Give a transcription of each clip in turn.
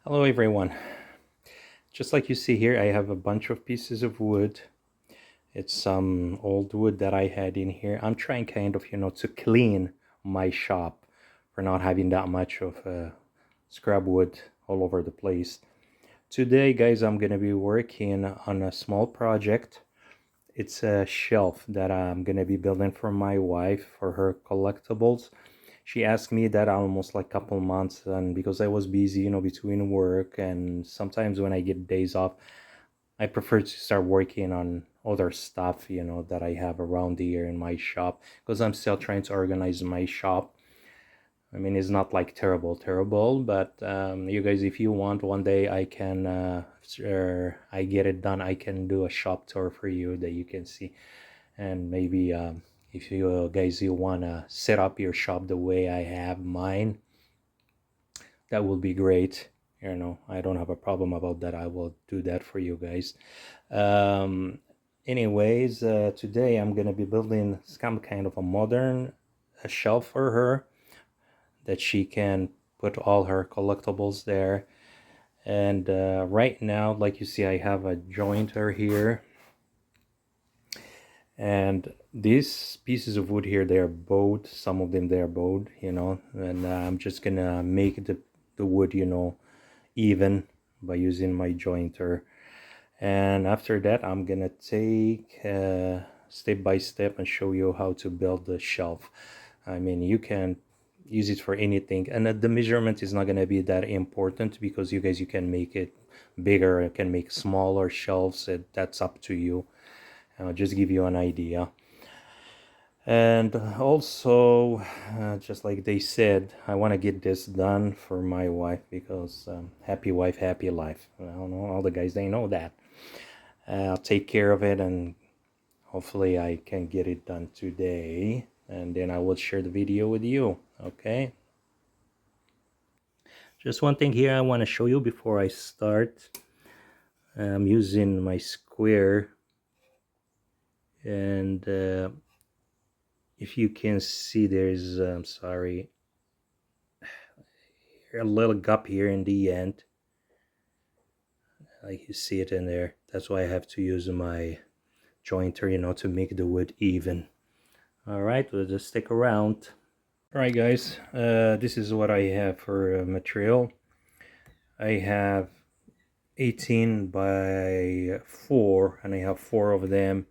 Hello everyone. Just like you see here, I have a bunch of pieces of wood. It's some old wood that I had in here. I'm trying kind of, to clean my shop for not having that much of scrap wood all over the place. Today, guys, I'm gonna be working on a small project. It's a shelf that I'm gonna be building for my wife for her collectibles. She asked me that almost like a couple months, and because I was busy, between work and sometimes when I get days off, I prefer to start working on other stuff, that I have around here in my shop because I'm still trying to organize my shop. I mean, it's not like terrible, but you guys, if you want, one day I can, after I get it done, I can do a shop tour for you that you can see. And maybe if you guys you want to set up your shop the way I have mine, that will be great. I don't have a problem about that. I will do that for you guys. um Anyways, today I'm gonna be building some kind of a modern shelf for her that she can put all her collectibles there. And right now, like you see, I have a jointer here, and these pieces of wood here, they are bowed. Some of them, they are bowed, and I'm just gonna make the wood, even by using my jointer. And after that, I'm gonna take step by step and show you how to build the shelf. I mean, you can use it for anything, and the measurement is not gonna be that important because you guys, you can make it bigger, you can make smaller shelves. That's up to you. I'll just give you an idea. And also, just like they said, I want to get this done for my wife because happy wife, happy life. I don't know, all the guys, they know that. I'll take care of it, and hopefully I can get it done today, and then I will share the video with you. Okay, just one thing here I want to show you before I start. I'm using my square, and if you can see, there's I'm sorry, a little gap here in the end, like you see it in there. That's why I have to use my jointer, to make the wood even. All right, we'll just stick around. All right, guys, this is what I have for material. I have 18 by 4, and I have 4 of them,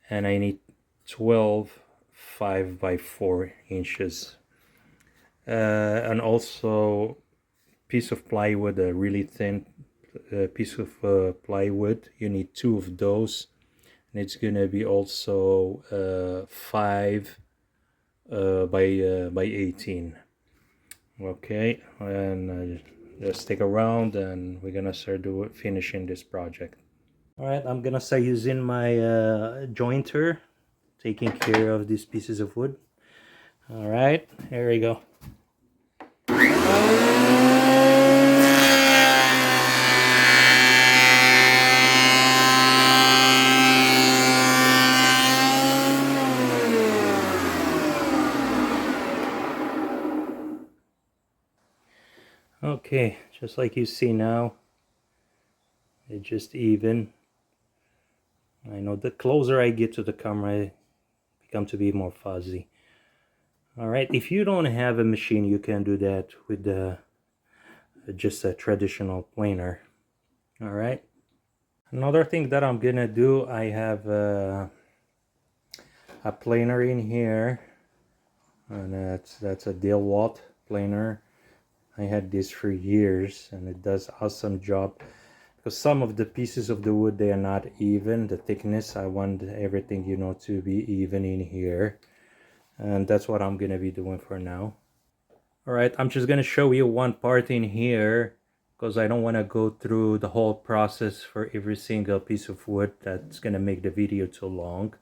and I need 12 5 by 4 inches, and also piece of plywood, a really thin piece of plywood. You need 2 of those, and it's gonna be also 5 by 18. Okay, and just stick around, and we're gonna start finishing this project. All right, I'm gonna start using my jointer, taking care of these pieces of wood. All right, here we go. Okay, just like you see now, it's just even. I know the closer I get to the camera, it becomes to be more fuzzy. All right, if you don't have a machine, you can do that with just a traditional planer. All right. Another thing that I'm gonna do, I have a planer in here, and that's a DeWalt planer. I had this for years, and it does awesome job because some of the pieces of the wood, they are not even the thickness. I want everything, to be even in here, and that's what I'm gonna be doing for now. All right, I'm just gonna show you one part in here because I don't want to go through the whole process for every single piece of wood. That's gonna make the video too long.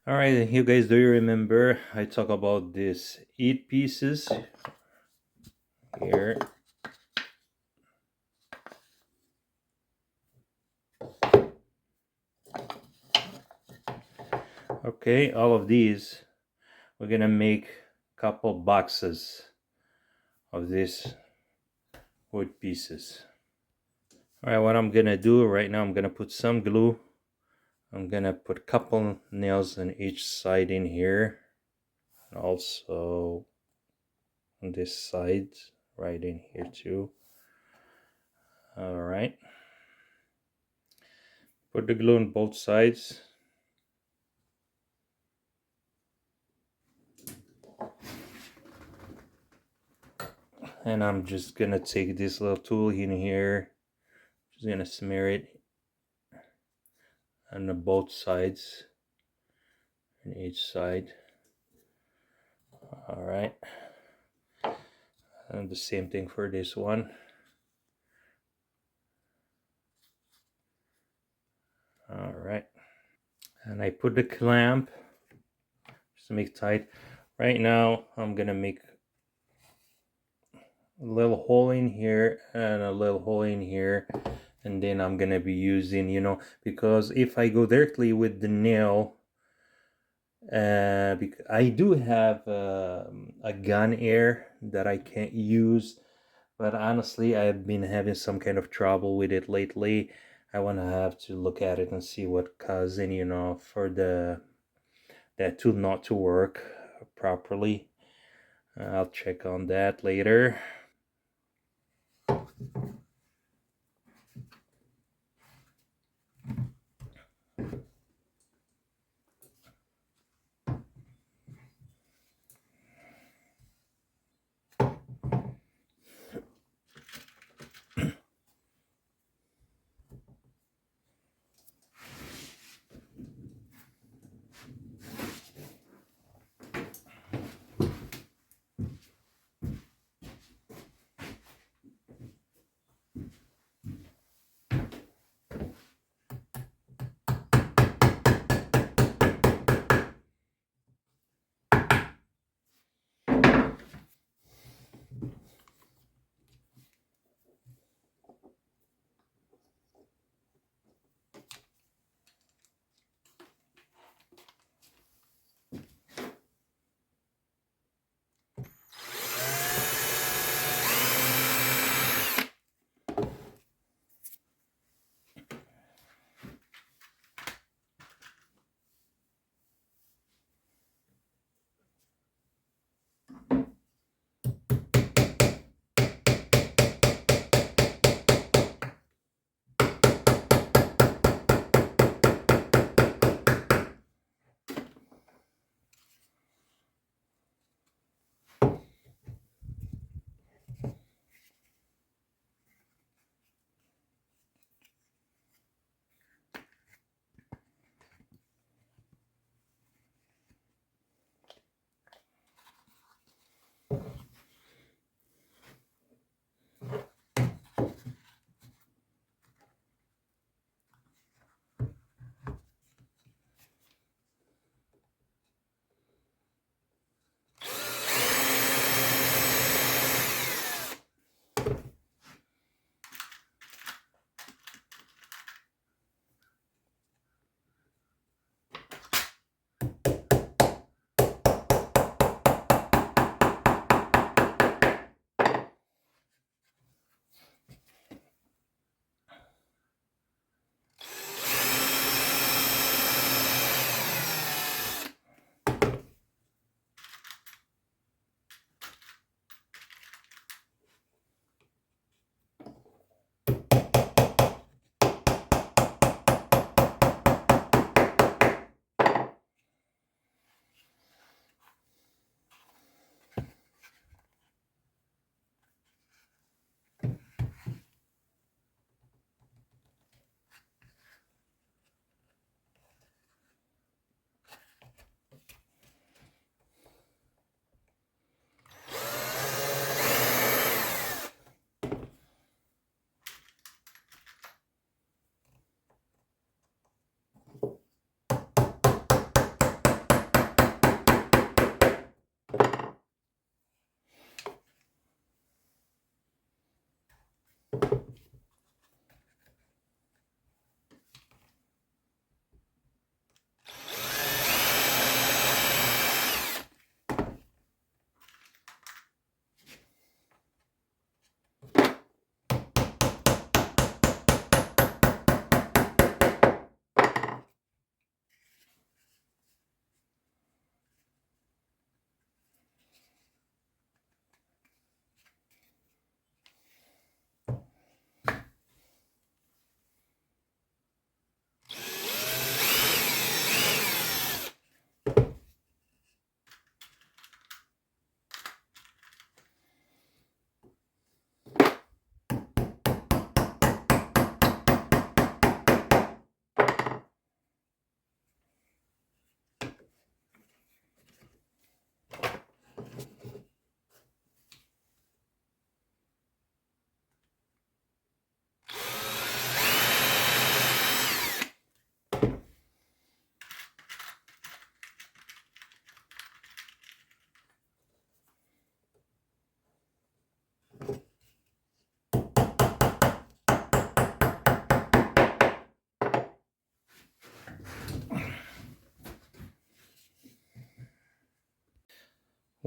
All right, you guys, do you remember I talk about these 8 pieces here? Okay, all of these, we're gonna make a couple boxes of these wood pieces. All right, what I'm gonna do right now, I'm gonna put some glue. I'm gonna put a couple nails on each side in here, and also on this side, right in here too. All right, put the glue on both sides. And I'm just gonna take this little tool in here, just gonna smear it on the both sides, on each side. All right, and the same thing for this one. All right, and I put the clamp just to make tight. Right now I'm gonna make a little hole in here and a little hole in here, and then I'm gonna be using, because if I go directly with the nail, I do have a gun air that I can't use, but honestly I've been having some kind of trouble with it lately. I want to have to look at it and see what causing, for that tool not to work properly. I'll check on that later.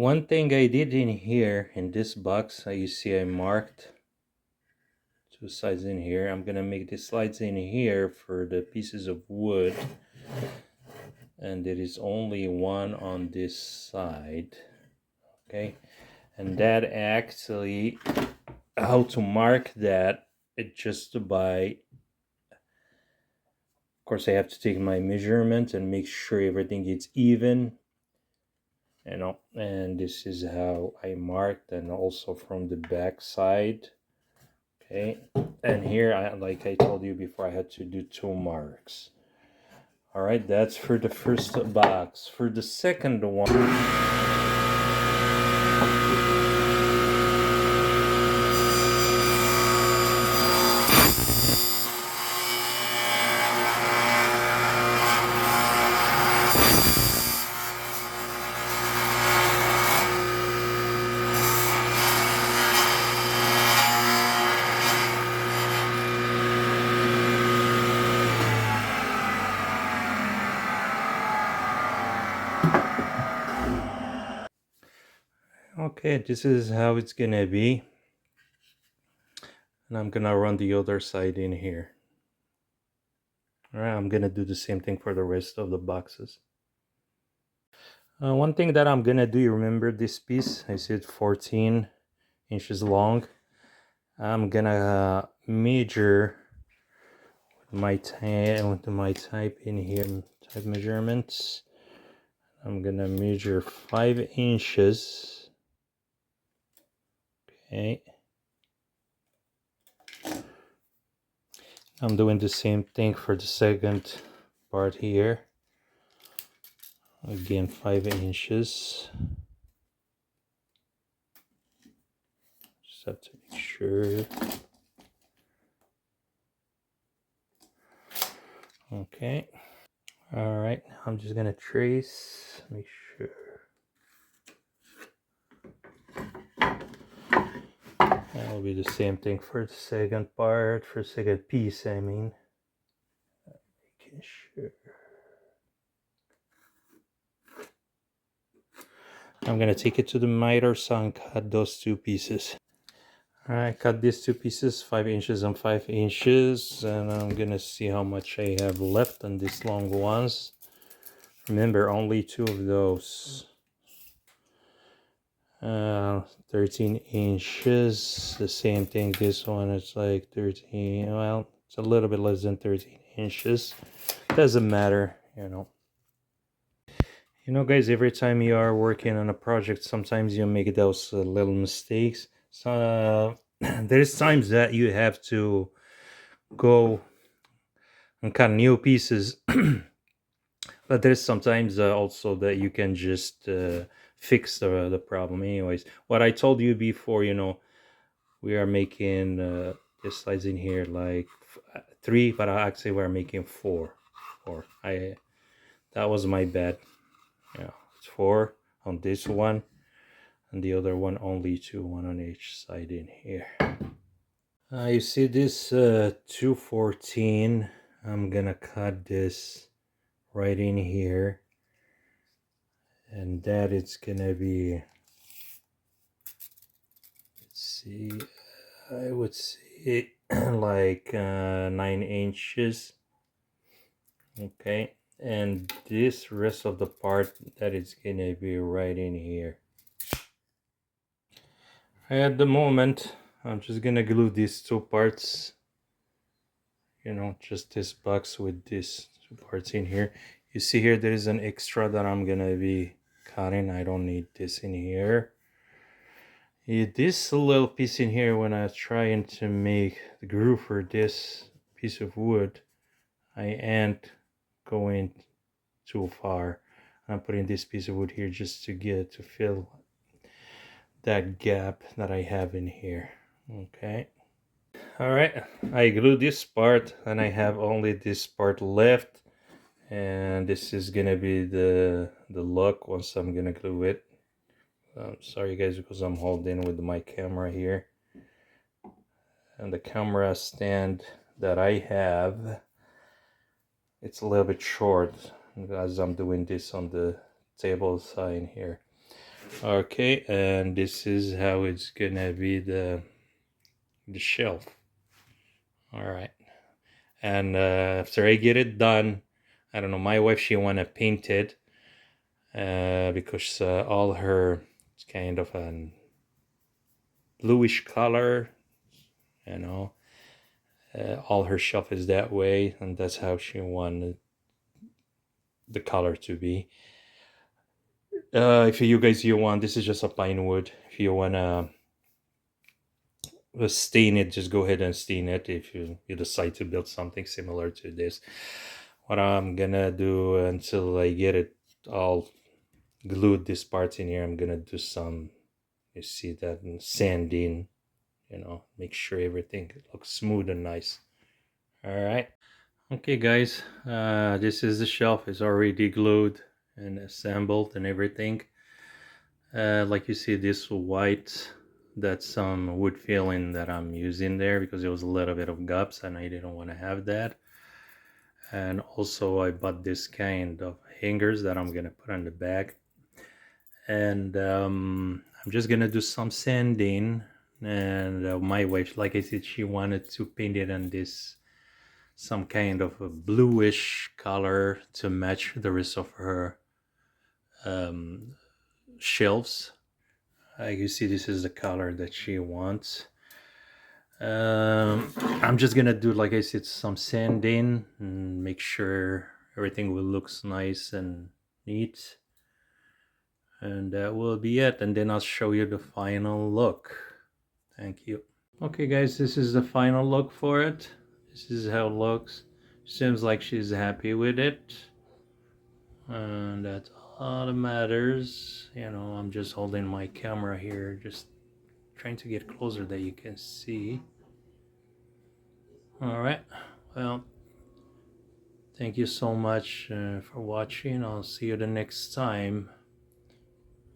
One thing I did in here in this box, you see I marked two sides in here. I'm gonna make the slides in here for the pieces of wood, and there is only one on this side. Okay, and that actually, how to mark that, it just by, of course I have to take my measurement and make sure everything is even, you know, and this is how I marked, and also from the back side. Okay, and here, like I told you before, I had to do 2 marks. All right, that's for the first box. For the second one, okay, this is how it's gonna be, and I'm gonna run the other side in here. All right, I'm gonna do the same thing for the rest of the boxes. One thing that I'm gonna do, you remember this piece? I said 14 inches long. I'm gonna measure my type in here, type measurements. I'm gonna measure 5 inches. Okay. I'm doing the same thing for the second part here. Again, 5 inches. Just have to make sure. Okay. All right. I'm just gonna trace. Make sure. That'll be the same thing for the second part, for second piece, I mean. Making sure. I'm gonna take it to the miter saw and cut those 2 pieces. Alright, cut these 2 pieces, 5 inches and 5 inches, and I'm gonna see how much I have left on these long ones. Remember, only 2 of those. 13 inches, the same thing. This one is like 13, well, it's a little bit less than 13 inches. Doesn't matter, you know. You know, guys, every time you are working on a project, sometimes you make those little mistakes. So there's times that you have to go and cut new pieces, but there's sometimes also that you can just fix the problem. Anyways, what I told you before, you know, we are making this slides in here like 3, but actually we're making 4. That was my bad. Yeah, it's 4 on this one, and the other one only 2, 1 on each side in here. You see this 214, I'm gonna cut this right in here, and that it's gonna be, let's see, I would say like 9 inches. Okay, and this rest of the part, that is gonna be right in here. At the moment, I'm just gonna glue these 2 parts, you know, just this box with these 2 parts in here. You see here, there is an extra that I'm gonna be cutting. I don't need this in here. This little piece in here, when I was trying to make the groove for this piece of wood, I ain't going too far. I'm putting this piece of wood here just to fill that gap that I have in here. Okay. All right, I glued this part, and I have only this part left, and this is gonna be the look once I'm gonna glue it. Sorry guys, because I'm holding with my camera here, and the camera stand that I have, it's a little bit short as I'm doing this on the table side here. Okay, and this is how it's gonna be the shelf. All right, and after I get it done, I don't know, my wife, she wanna paint it because all her, it's kind of a bluish color, you know. All her shelf is that way, and that's how she wanted the color to be. If you guys, you want, this is just a pine wood. If you wanna stain it, just go ahead and stain it. If you decide to build something similar to this, what I'm gonna do until I get it all glued, this parts in here, I'm gonna do some, you see that, sanding, make sure everything looks smooth and nice. All right. Okay, guys, this is the shelf. It's already glued and assembled and everything. Like you see, this white, that's some wood filling that I'm using there because there was a little bit of gaps and I didn't want to have that. And also I bought this kind of hangers that I'm gonna put on the back. And I'm just gonna do some sanding. And my wife, like I said, she wanted to paint it on this some kind of a bluish color to match the rest of her um, shelves. You see, this is the color that she wants. I'm just gonna do, like I said, some sanding and make sure everything will looks nice and neat. And that will be it. And then I'll show you the final look. Thank you. Okay, guys, this is the final look for it. This is how it looks. Seems like she's happy with it. And that's all that matters. I'm just holding my camera here, just trying to get closer that you can see. All right, well, thank you so much for watching. I'll see you the next time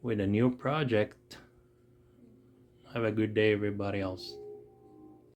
with a new project. Have a good day, everybody else.